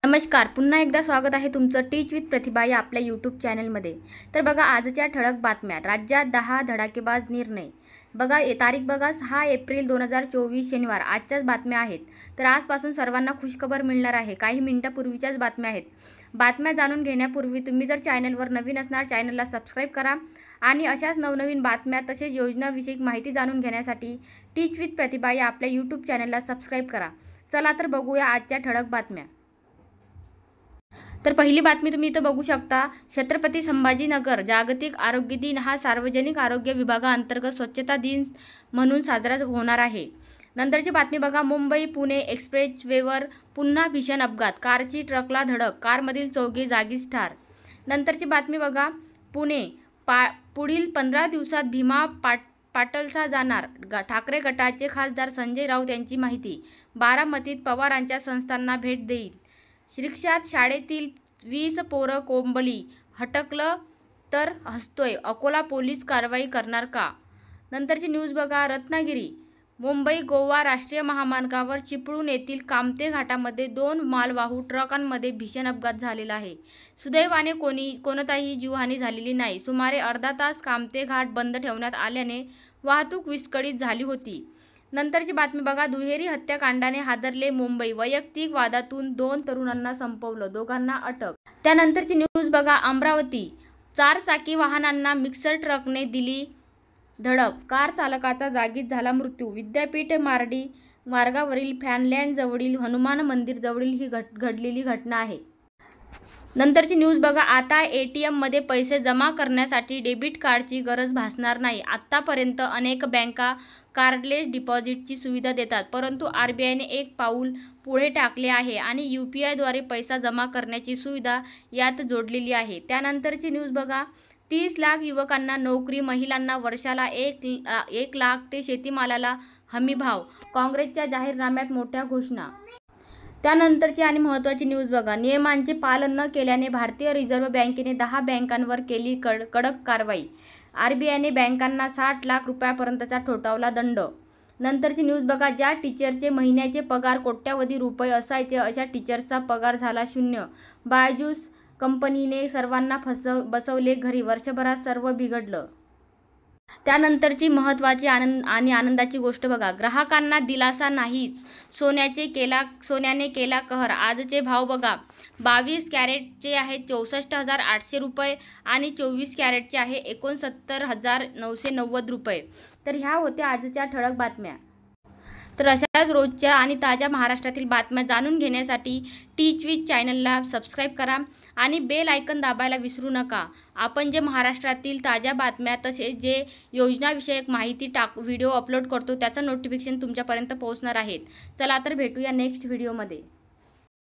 नमस्कार, पुन्हा एकदा स्वागत आहे तुमचं टीच विथ प्रतिभा या आपल्या यूट्यूब चॅनलमध्ये। तर बघा आजच्या ठळक बातम्या। राज्यात 10 धडाकेबाज निर्णय। बघा तारीख बघा 6 एप्रिल 2024 शनिवार। आजच्याच बातम्या आहेत। तर आजपासून सर्वांना खुशखबर मिळणार आहे। काही मिनिटापूर्वीच्याच बातम्या आहेत। बातम्या जाणून घेण्यापूर्वी तुम्ही जर चॅनलवर नवीन असणार चॅनलला सबस्क्राईब करा आणि अशाच नवनवीन बातम्या तसेच योजनाविषयक माहिती जाणून घेण्यासाठी टीच विथ प्रतिभा या आपल्या यूट्यूब चॅनलला सबस्क्राईब करा। चला तर बघूया आजच्या ठळक बातम्या। तर पहिली बातमी तुम्ही इथं बघू शकता। छत्रपती संभाजीनगर जागतिक आरोग्य दिन हा सार्वजनिक आरोग्य विभागाअंतर्गत स्वच्छता दिन म्हणून साजरा होणार आहे। नंतरची बातमी बघा, मुंबई पुणे एक्सप्रेसवेवर पुन्हा भीषण अपघात, कारची ट्रकला धडक, कारमधील चौघे जागीच ठार। नंतरची बातमी बघा, पुणे पुढील 15 दिवसात भीमा पाटलसा जाणार, ठाकरे गटाचे खासदार संजय राऊत यांची माहिती। बारामतीत पवारांच्या संस्थांना भेट देईल। रिक्षात शाळेतील 20 पोरं कोंबली, हटकलं तर हसतोय, अकोला पोलीस कारवाई करणार का? नंतरची न्यूज बघा, रत्नागिरी मुंबई गोवा राष्ट्रीय महामार्गावर चिपळूण येथील कामते घाटामध्ये 2 मालवाहू ट्रकांमध्ये भीषण अपघात झालेला आहे। सुदैवाने कोणताही जीवहानी झालेली नाही। सुमारे अर्धा तास कामते घाट बंद ठेवण्यात आल्याने वाहतूक विस्कळीत झाली होती। नंतरची बातमी बघा, दुहेरी हत्याकांडाने हादरले मुंबई, वैयक्तिक वादातून 2 तरुणांना संपवलं, दोघांना अटक। त्यानंतरची न्यूज बघा, अमरावती 4 चाकी वाहनांना मिक्सर ट्रकने दिली धडक, कार चालकाचा जागीच झाला मृत्यू। विद्यापीठ मार्गावरील फॅनलँड जवळील हनुमान मंदिर जवळील ही घडलेली घटना आहे। नंतरची न्यूज बघा, आता ATM मध्ये पैसे जमा करण्यासाठी डेबिट कार्डची गरज भासणार नाही। आतापर्यंत अनेक बँका कार्डलेस डिपॉझिटची सुविधा देतात, परंतु RBIने एक पाऊल पुढे टाकले आहे आणि UPI द्वारे पैसा जमा करण्याची सुविधा यात जोडलेली आहे। त्यानंतरची न्यूज बघा, 30 लाख युवकांना नोकरी, महिलांना वर्षाला 1 लाख ते शेतीमालाला हमीभाव, काँग्रेसच्या जाहीरनाम्यात मोठ्या घोषणा। त्यानंतरची आणि महत्त्वाची न्यूज बघा, नियमांचे पालन न केल्याने भारतीय रिझर्व्ह बँकेने 10 बँकांवर केली कडक कारवाई। RBIने बँकांना 60 लाख रुपयापर्यंतचा ठोठावला दंड। नंतरची न्यूज बघा, ज्या टीचरचे महिन्याचे पगार कोट्यवधी रुपये असायचे अशा टीचरचा पगार झाला शून्य। बायजूस कंपनीने सर्वांना बसवले घरी, वर्षभरात सर्व बिघडलं। त्यानंतरची महत्त्वाची आणि आनंदाची गोष्ट बघा, ग्राहकांना दिलासा नाहीच, सोन्याने केला कहर। आजचे भाव बघा, 22 कॅरेटचे आहे 64,800 रुपये आणि 24 कॅरेटचे आहे 69,990 रुपये। तर ह्या होत्या आजच्या ठळक बातम्या। तर अशाच रोजच्या आणि ताज्या महाराष्ट्रातील बातम्या जाणून घेण्यासाठी टीच विथ चॅनलला सबस्क्राईब करा आणि बेल आयकन दाबायला विसरू नका। आपण जे महाराष्ट्रातील ताज्या बातम्या तसेच जे योजनाविषयक माहिती व्हिडिओ अपलोड करतो त्याचं नोटिफिकेशन तुमच्यापर्यंत पोहोचणार आहेत। चला तर भेटूया नेक्स्ट व्हिडिओमध्ये।